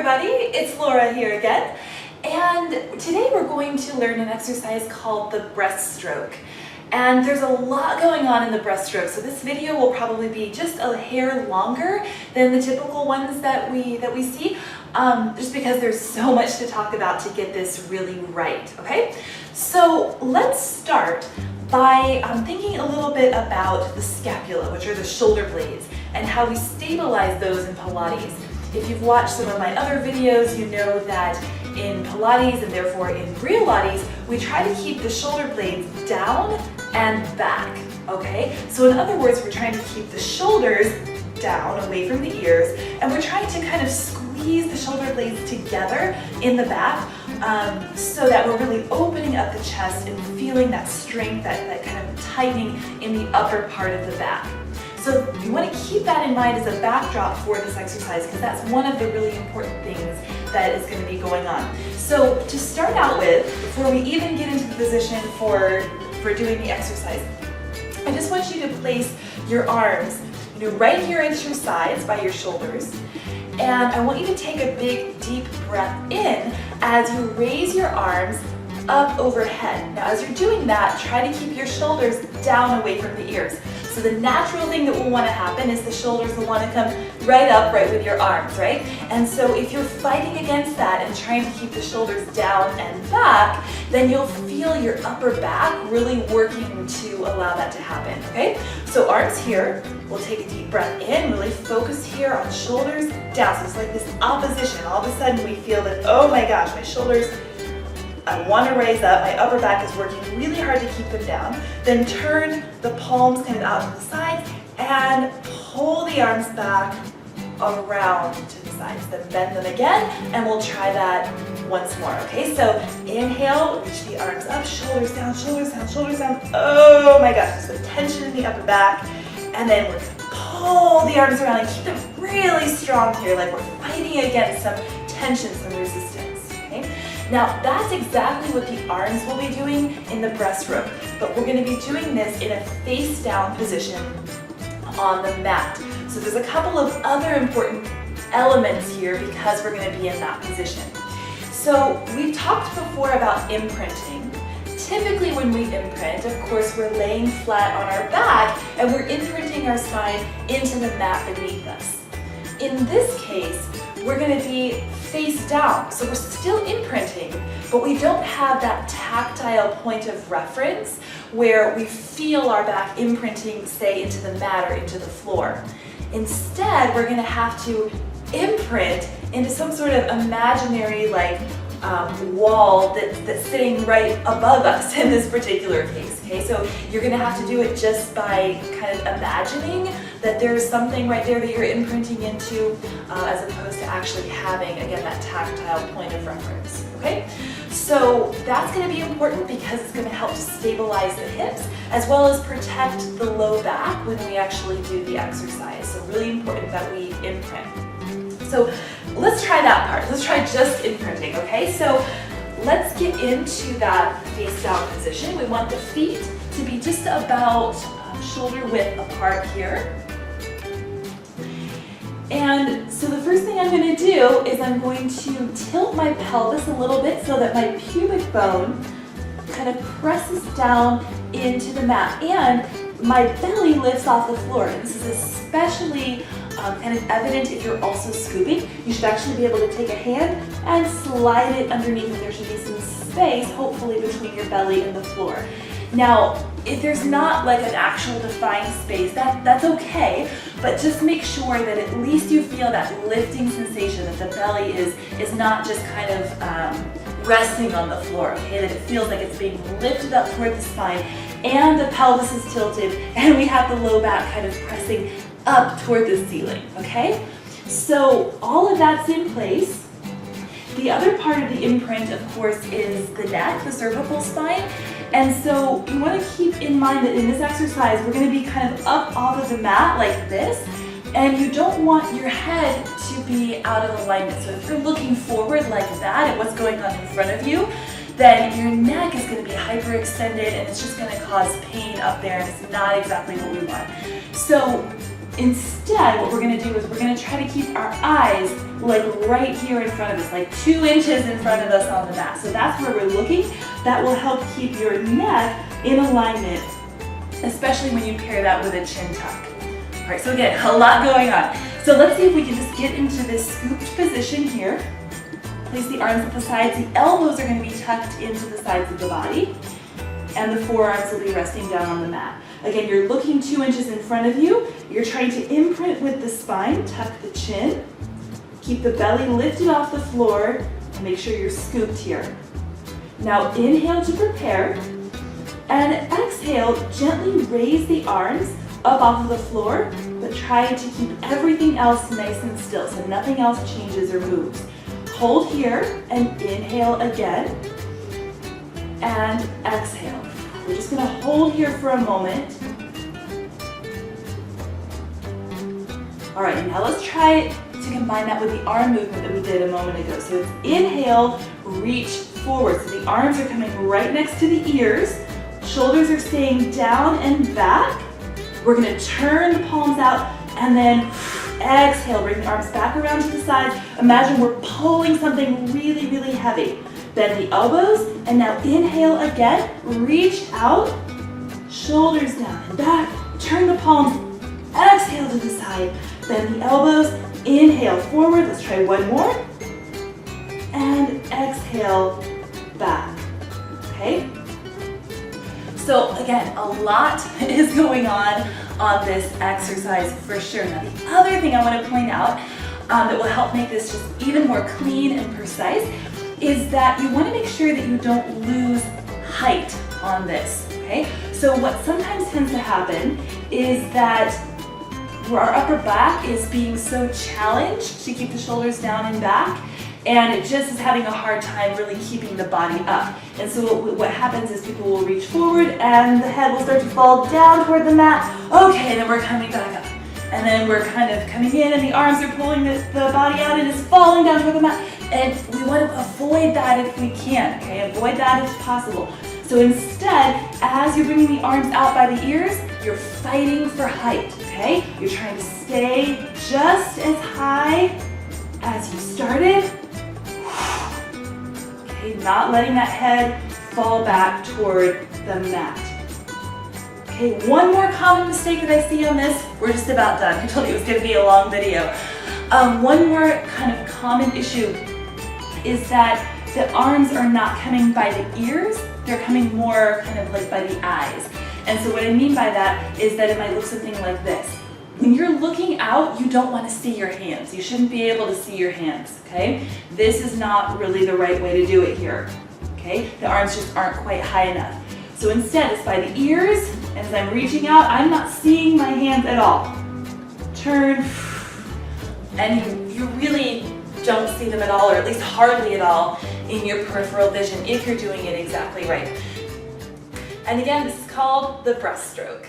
everybody, it's Laura here again, and today we're going to learn an exercise called the breaststroke. And there's a lot going on in the breaststroke, so this video will probably be just a hair longer than the typical ones that we see, just because there's so much to talk about to get this really right, okay? So let's start by thinking a little bit about the scapula, which are the shoulder blades, and how we stabilize those in Pilates. If you've watched some of my other videos, you know that in Pilates and therefore in real Pilates, we try to keep the shoulder blades down and back, okay? So in other words, we're trying to keep the shoulders down, away from the ears, and we're trying to kind of squeeze the shoulder blades together in the back so that we're really opening up the chest and feeling that strength, that kind of tightening in the upper part of the back. So you want to keep that in mind as a backdrop for this exercise, because that's one of the really important things that is going to be going on. So to start out with, before we even get into the position for doing the exercise, I just want you to place your arms, right here into your sides by your shoulders. And I want you to take a big, deep breath in as you raise your arms up overhead. Now as you're doing that, try to keep your shoulders down away from the ears. So the natural thing that will want to happen is the shoulders will want to come right up, right with your arms, right? And so if you're fighting against that and trying to keep the shoulders down and back, then you'll feel your upper back really working to allow that to happen, okay? So arms here, we'll take a deep breath in, really focus here on shoulders down. So it's like this opposition. All of a sudden we feel that, oh my gosh, my shoulders, I want to raise up, my upper back is working really hard to keep them down. Then turn the palms kind of out to the sides and pull the arms back around to the sides. Then bend them again, and we'll try that once more, okay? So inhale, reach the arms up, shoulders down, shoulders down, shoulders down. Oh my gosh, there's some tension in the upper back. And then we're going to pull the arms around and keep them really strong here, like we're fighting against some tension, some resistance, okay? Now that's exactly what the arms will be doing in the breaststroke, but we're going to be doing this in a face down position on the mat. So there's a couple of other important elements here because we're going to be in that position. So we've talked before about imprinting. Typically when we imprint, of course, we're laying flat on our back and we're imprinting our spine into the mat beneath us. In this case, we're going to be face down, so we're still imprinting, but we don't have that tactile point of reference where we feel our back imprinting, say, into the mat or into the floor. Instead, we're going to have to imprint into some sort of imaginary wall that's sitting right above us in this particular case, okay? So you're going to have to do it just by kind of imagining that there's something right there that you're imprinting into as opposed to actually having, again, that tactile point of reference, okay? So that's going to be important because it's going to help to stabilize the hips as well as protect the low back when we actually do the exercise. So really important that we imprint. So let's try that part. Let's try just imprinting, okay? So let's get into that face down position. We want the feet to be just about shoulder width apart here. And so the first thing I'm going to do is I'm going to tilt my pelvis a little bit so that my pubic bone kind of presses down into the mat and my belly lifts off the floor. And this is especially kind of evident if you're also scooping. You should actually be able to take a hand and slide it underneath, and there should be some space, hopefully, between your belly and the floor. Now, if there's not like an actual defined space, that's okay, but just make sure that at least you feel that lifting sensation, that the belly is not just kind of resting on the floor, okay? That it feels like it's being lifted up toward the spine and the pelvis is tilted and we have the low back kind of pressing up toward the ceiling, okay? So all of that's in place. The other part of the imprint, of course, is the neck, the cervical spine. And so you want to keep in mind that in this exercise, we're going to be kind of up off of the mat like this, and you don't want your head to be out of alignment. So if you're looking forward like that at what's going on in front of you, then your neck is going to be hyperextended and it's just going to cause pain up there, and it's not exactly what we want. So instead, what we're going to do is we're going to try to keep our eyes like right here in front of us, like 2 inches in front of us on the mat. So that's where we're looking. That will help keep your neck in alignment, especially when you pair that with a chin tuck. All right, so again, a lot going on. So let's see if we can just get into this scooped position here. Place the arms at the sides. The elbows are going to be tucked into the sides of the body, and the forearms will be resting down on the mat. Again, you're looking 2 inches in front of you. You're trying to imprint with the spine, tuck the chin, keep the belly lifted off the floor, and make sure you're scooped here. Now inhale to prepare, and exhale, gently raise the arms up off of the floor, but try to keep everything else nice and still, so nothing else changes or moves. Hold here, and inhale again, and exhale. We're just going to hold here for a moment. All right, now let's try to combine that with the arm movement that we did a moment ago. So it's inhale, reach forward. So the arms are coming right next to the ears. Shoulders are staying down and back. We're going to turn the palms out and then exhale. Bring the arms back around to the sides. Imagine we're pulling something really, really heavy. Bend the elbows, and now inhale again, reach out, shoulders down and back, turn the palms, exhale to the side, bend the elbows, inhale forward, let's try one more, and exhale back, okay? So again, a lot is going on this exercise for sure. Now the other thing I want to point out that will help make this just even more clean and precise is that you want to make sure that you don't lose height on this, okay? So what sometimes tends to happen is that our upper back is being so challenged to keep the shoulders down and back, and it just is having a hard time really keeping the body up. And so what happens is people will reach forward and the head will start to fall down toward the mat. Okay, then we're coming back up. And then we're kind of coming in and the arms are pulling the body out and it's falling down toward the mat. And we want to avoid that if we can, okay? Avoid that if possible. So instead, as you're bringing the arms out by the ears, you're fighting for height, okay? You're trying to stay just as high as you started. Okay, not letting that head fall back toward the mat. Okay, one more common mistake that I see on this. We're just about done. I told you it was going to be a long video. One more kind of common issue is that the arms are not coming by the ears, they're coming more kind of like by the eyes. And so what I mean by that is that it might look something like this. When you're looking out, you don't want to see your hands. You shouldn't be able to see your hands, okay? This is not really the right way to do it here, okay? The arms just aren't quite high enough. So instead, it's by the ears, and as I'm reaching out, I'm not seeing my hands at all. Turn, and you really don't see them at all, or at least hardly at all, in your peripheral vision if you're doing it exactly right. And again, this is called the breaststroke.